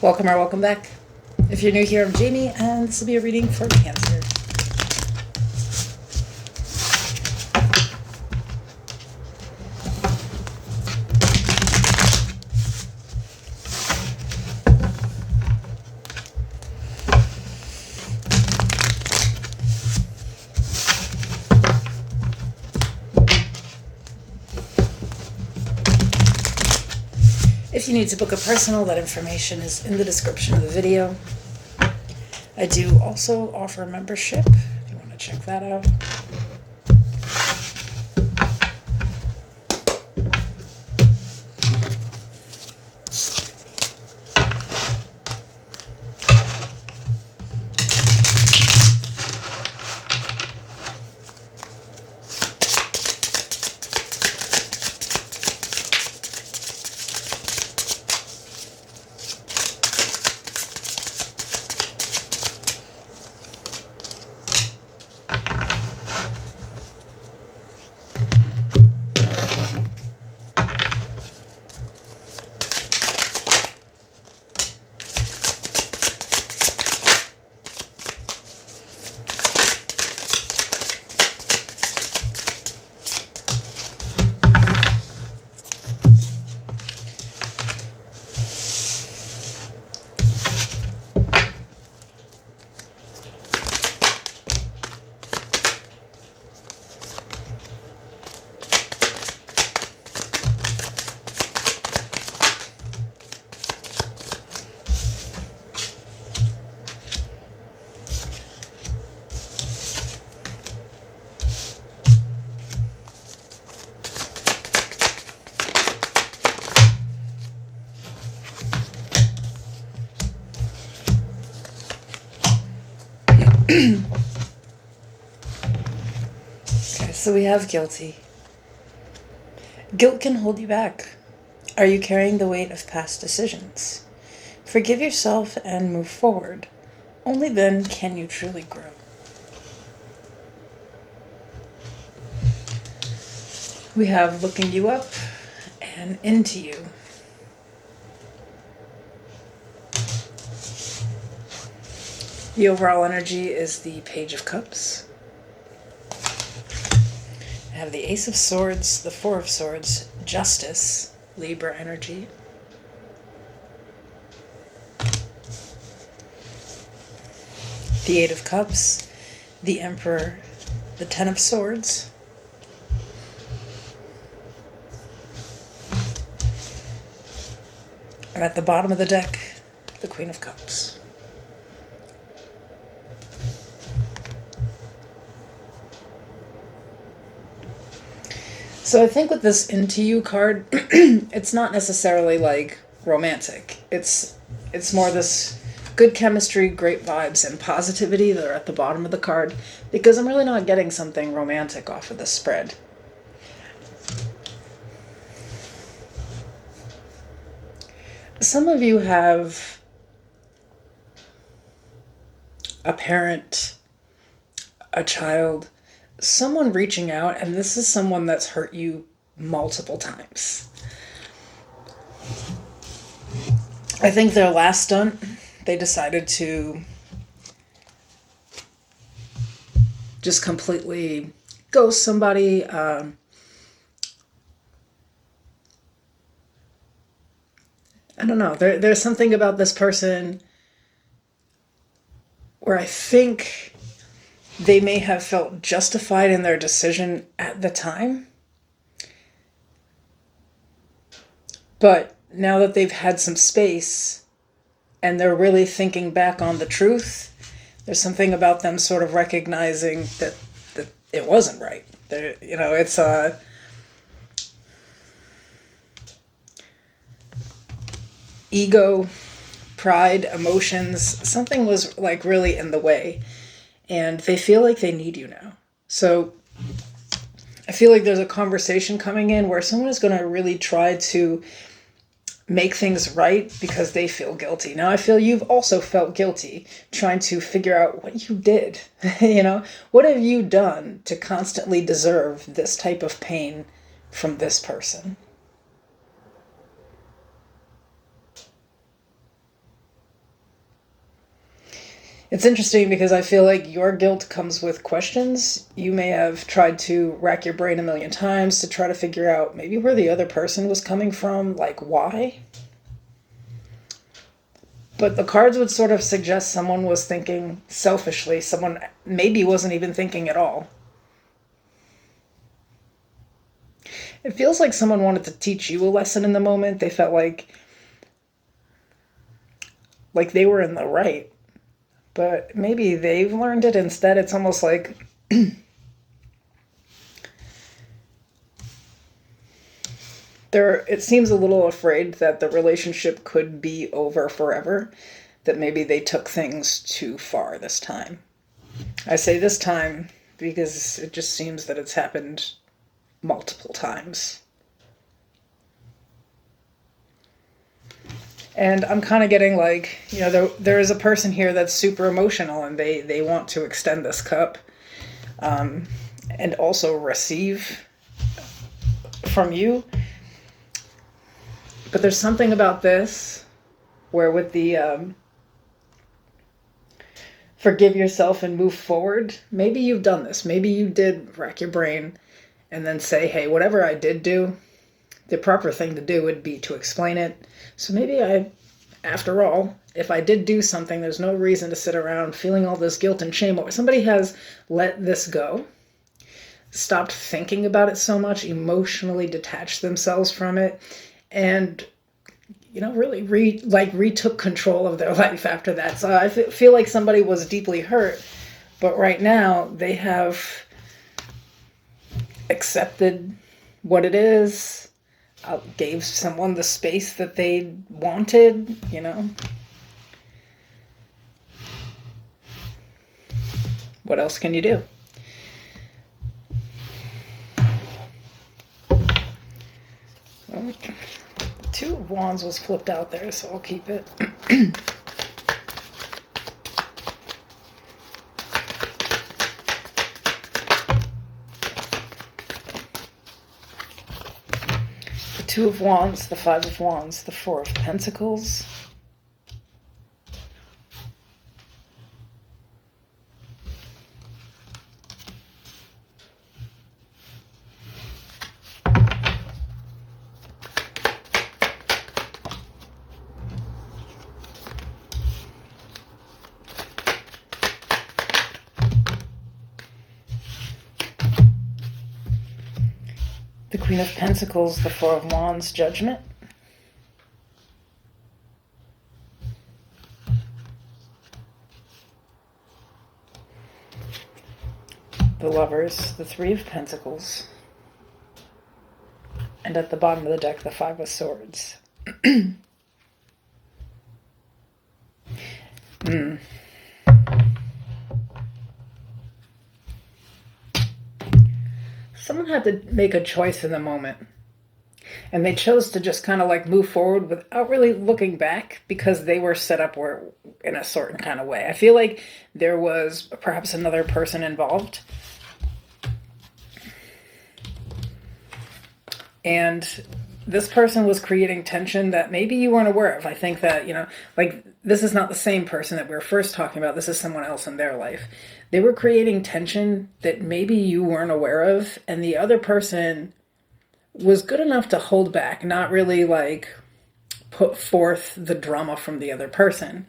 Welcome or welcome back. If you're new here, I'm Jamie, and this will be a reading for Cancer. If you need to book a personal, that information is in the description of the video. I do also offer membership, if you want to check that out. Okay, so we have guilty. Guilt can hold you back. Are you carrying the weight of past decisions? Forgive yourself and move forward. Only then can you truly grow. We have looking you up and into you. The overall energy is the Page of Cups. I have the Ace of Swords, the Four of Swords, Justice, Libra energy. The Eight of Cups, the Emperor, the Ten of Swords. And at the bottom of the deck, the Queen of Cups. So I think with this Into You card, it's not necessarily like romantic. It's more this good chemistry, great vibes, and positivity that are at the bottom of the card, because I'm really not getting something romantic off of this spread. Some of you have a parent, a child, someone reaching out, and this is someone that's hurt you multiple times. I think their last stunt, they decided to just completely ghost somebody. I don't know. There's something about this person where I think they may have felt justified in their decision at the time. But now that they've had some space and they're really thinking back on the truth, there's something about them sort of recognizing that it wasn't right. It's ego, pride, emotions, something was like really in the way. And they feel like they need you now. So I feel like there's a conversation coming in where someone is going to really try to make things right because they feel guilty. Now, I feel you've also felt guilty trying to figure out what you did. What have you done to constantly deserve this type of pain from this person? It's interesting because I feel like your guilt comes with questions. You may have tried to rack your brain a million times to try to figure out maybe where the other person was coming from, like why. But the cards would sort of suggest someone was thinking selfishly, someone maybe wasn't even thinking at all. It feels like someone wanted to teach you a lesson in the moment. They felt like they were in the right. But maybe they've learned it instead. It's almost like it seems a little afraid that the relationship could be over forever, that maybe they took things too far this time. I say this time because it just seems that it's happened multiple times. And I'm kind of getting like, there is a person here that's super emotional and they want to extend this cup and also receive from you. But there's something about this where with the forgive yourself and move forward, maybe you've done this. Maybe you did rack your brain and then say, hey, whatever I did do, the proper thing to do would be to explain it. So maybe after all, if I did do something, there's no reason to sit around feeling all this guilt and shame. Somebody has let this go, stopped thinking about it so much, emotionally detached themselves from it, and really retook control of their life after that. So I feel like somebody was deeply hurt, but right now they have accepted what it is, gave someone the space that they wanted, What else can you do? Well, Two of Wands was flipped out there, so I'll keep it. The Two of Wands, the Five of Wands, the Four of Pentacles. The Queen of Pentacles, the Four of Wands, Judgment. The Lovers, the Three of Pentacles. And at the bottom of the deck, the Five of Swords. Someone had to make a choice in the moment. And they chose to just kind of like move forward without really looking back because they were set up in a certain kind of way. I feel like there was perhaps another person involved. And this person was creating tension that maybe you weren't aware of. I think that, this is not the same person that we were first talking about. This is someone else in their life. They were creating tension that maybe you weren't aware of. And the other person was good enough to hold back, not really put forth the drama from the other person.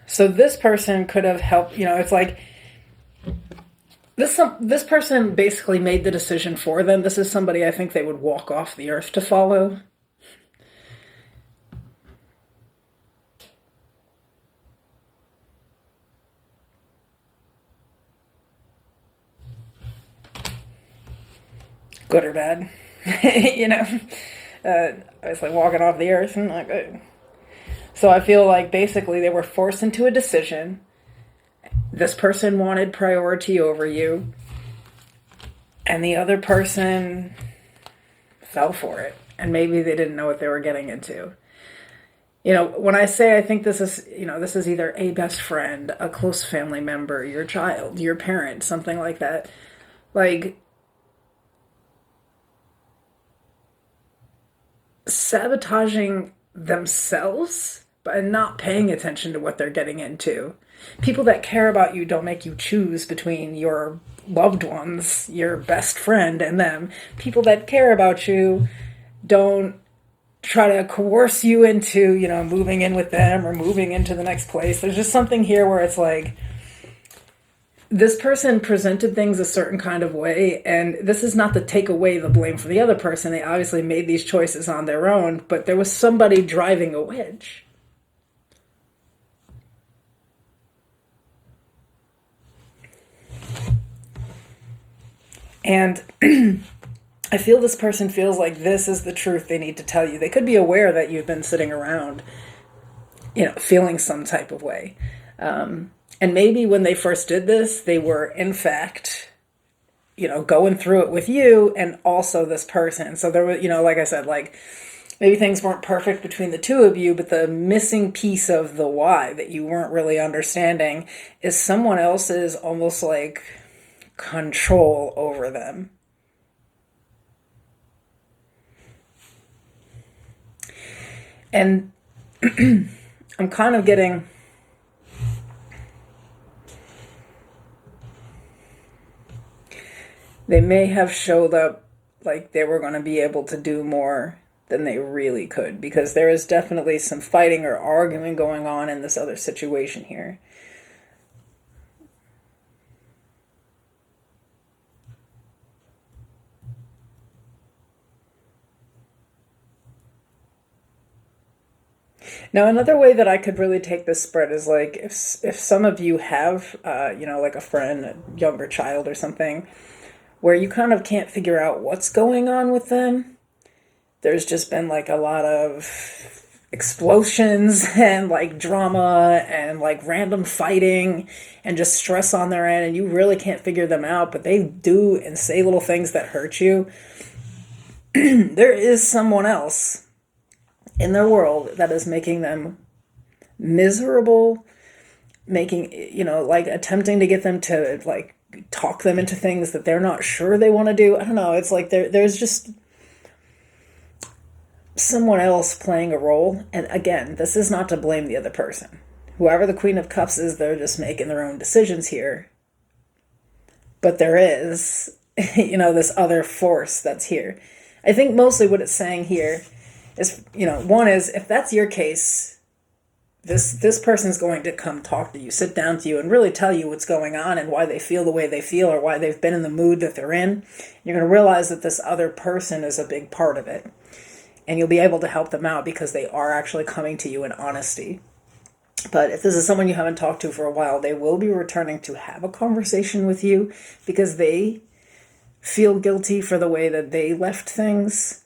So this person could have helped, it's like, this person basically made the decision for them. This is somebody I think they would walk off the earth to follow. Good or bad, it's like walking off the earth and So I feel like basically they were forced into a decision. This person wanted priority over you, and the other person fell for it, and maybe they didn't know what they were getting into. When I say I think this is either a best friend, a close family member, your child, your parent, something like that. Sabotaging themselves and not paying attention to what they're getting into. People that care about you don't make you choose between your loved ones, your best friend, and them. People that care about you don't try to coerce you into, moving in with them or moving into the next place. There's just something here where it's like, this person presented things a certain kind of way, and this is not to take away the blame from the other person. They obviously made these choices on their own, but there was somebody driving a wedge. And I feel this person feels like this is the truth they need to tell you. They could be aware that you've been sitting around, feeling some type of way. And maybe when they first did this, they were, in fact, going through it with you and also this person. So there was, like I said, like maybe things weren't perfect between the two of you, but the missing piece of the why that you weren't really understanding is someone else's almost like control over them. And I'm kind of getting... They may have showed up like they were going to be able to do more than they really could, because there is definitely some fighting or arguing going on in this other situation here. Now, another way that I could really take this spread is like if some of you have, like a friend, a younger child or something, where you kind of can't figure out what's going on with them. There's just been like a lot of explosions and like drama and like random fighting and just stress on their end, and you really can't figure them out, but they do and say little things that hurt you. There is someone else in their world that is making them miserable, making, like attempting to get them to like talk them into things that they're not sure they want to do. I don't know. It's like there's just someone else playing a role. And again, this is not to blame the other person. Whoever the Queen of Cups is, they're just making their own decisions here. But there is, this other force that's here. I think mostly what it's saying here is, one is, if that's your case, this person's going to come talk to you, sit down to you, and really tell you what's going on and why they feel the way they feel or why they've been in the mood that they're in. You're going to realize that this other person is a big part of it. And you'll be able to help them out because they are actually coming to you in honesty. But if this is someone you haven't talked to for a while, they will be returning to have a conversation with you because they feel guilty for the way that they left things.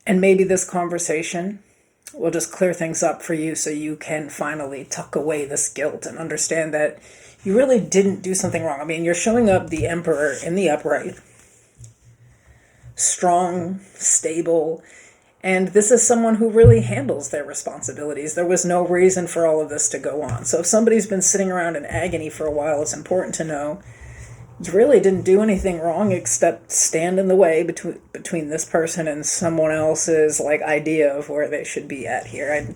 And maybe this conversation will just clear things up for you so you can finally tuck away this guilt and understand that you really didn't do something wrong. I mean, you're showing up the Emperor in the upright, strong, stable, and this is someone who really handles their responsibilities. There was no reason for all of this to go on. So if somebody's been sitting around in agony for a while, it's important to know you really didn't do anything wrong except stand in the way between this person and someone else's like idea of where they should be at here.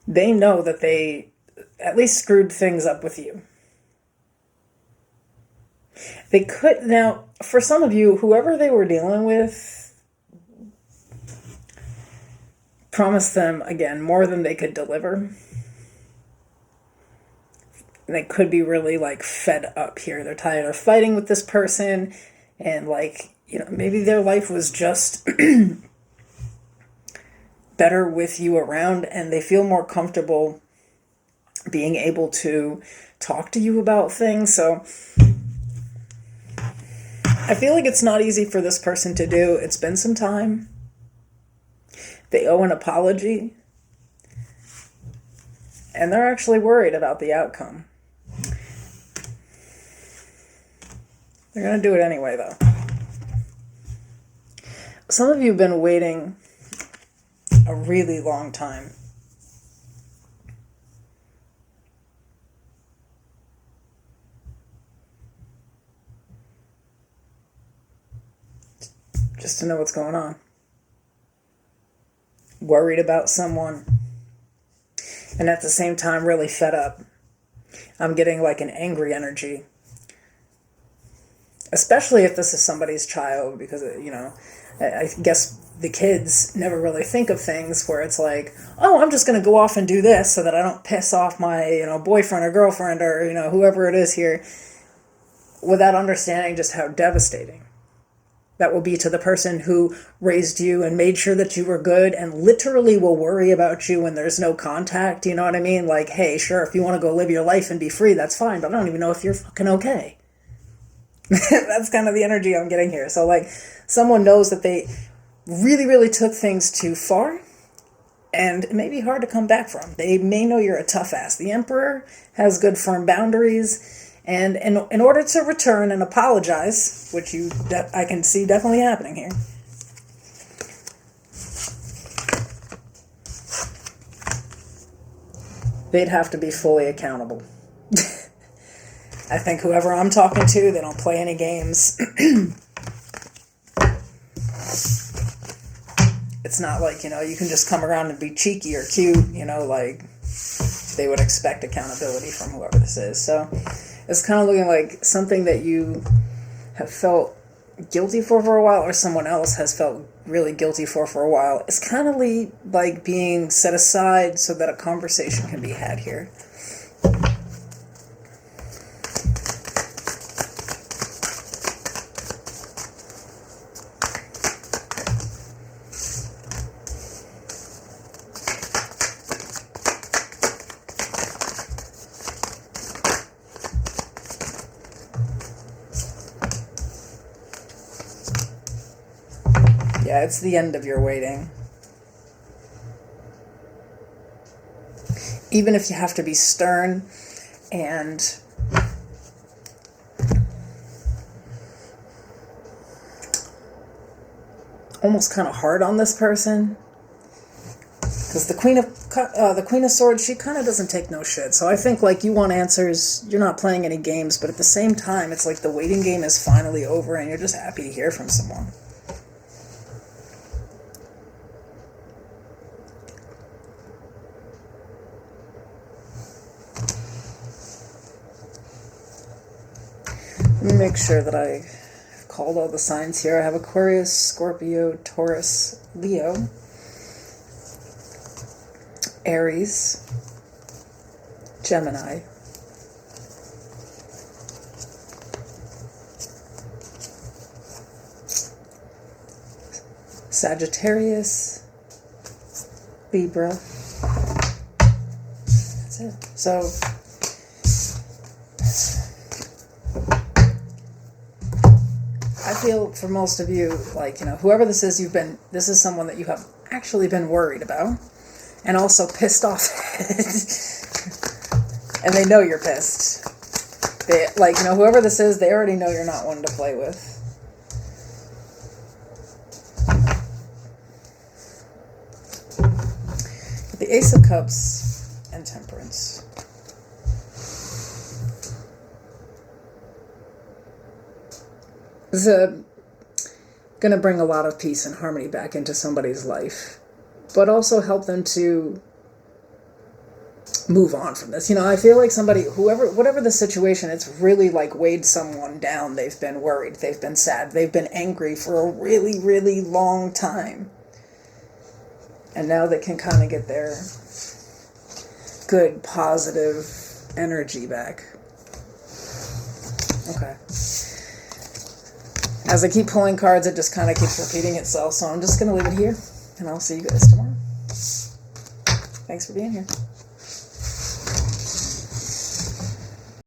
They know that they at least screwed things up with you. They could, now, for some of you, whoever they were dealing with promised them, again, more than they could deliver. They could be really like fed up here. They're tired of fighting with this person, and like, maybe their life was just better with you around, and they feel more comfortable being able to talk to you about things. So I feel like it's not easy for this person to do. It's been some time. They owe an apology, and they're actually worried about the outcome. They're going to do it anyway, though. Some of you have been waiting a really long time. Just to know what's going on. worried about someone, and at the same time really fed up. I'm getting like an angry energy, especially if this is somebody's child, because, I guess the kids never really think of things where it's like, oh, I'm just going to go off and do this so that I don't piss off my, boyfriend or girlfriend or, whoever it is here, without understanding just how devastating that will be to the person who raised you and made sure that you were good and literally will worry about you when there's no contact. You know what I mean? Like, hey, sure, if you want to go live your life and be free, that's fine, but I don't even know if you're fucking okay. That's kind of the energy I'm getting here. So, like, someone knows that they really, really took things too far, and it may be hard to come back from. They may know you're a tough ass. The Emperor has good, firm boundaries. And in order to return and apologize, which I can see definitely happening here, they'd have to be fully accountable. I think whoever I'm talking to, they don't play any games. It's not like, you can just come around and be cheeky or cute, like they would expect accountability from whoever this is. So it's kind of looking like something that you have felt guilty for a while, or someone else has felt really guilty for a while. It's kind of like being set aside so that a conversation can be had here. Yeah, it's the end of your waiting. Even if you have to be stern and almost kind of hard on this person, because the Queen of Swords, she kind of doesn't take no shit. So I think, like, you want answers, you're not playing any games, but at the same time, it's like the waiting game is finally over and you're just happy to hear from someone. Let me make sure that I have called all the signs here. I have Aquarius, Scorpio, Taurus, Leo, Aries, Gemini, Sagittarius, Libra. That's it. So I feel for most of you, like, whoever this is, this is someone that you have actually been worried about and also pissed off at. And they know you're pissed. They, like, whoever this is, they already know you're not one to play with. The Ace of Cups and Temperance. This is going to bring a lot of peace and harmony back into somebody's life, but also help them to move on from this. I feel like whatever the situation, it's really like weighed someone down. They've been worried, they've been sad, they've been angry for a really, really long time. And now they can kind of get their good, positive energy back. Okay. As I keep pulling cards, it just kind of keeps repeating itself. So I'm just going to leave it here, and I'll see you guys tomorrow. Thanks for being here.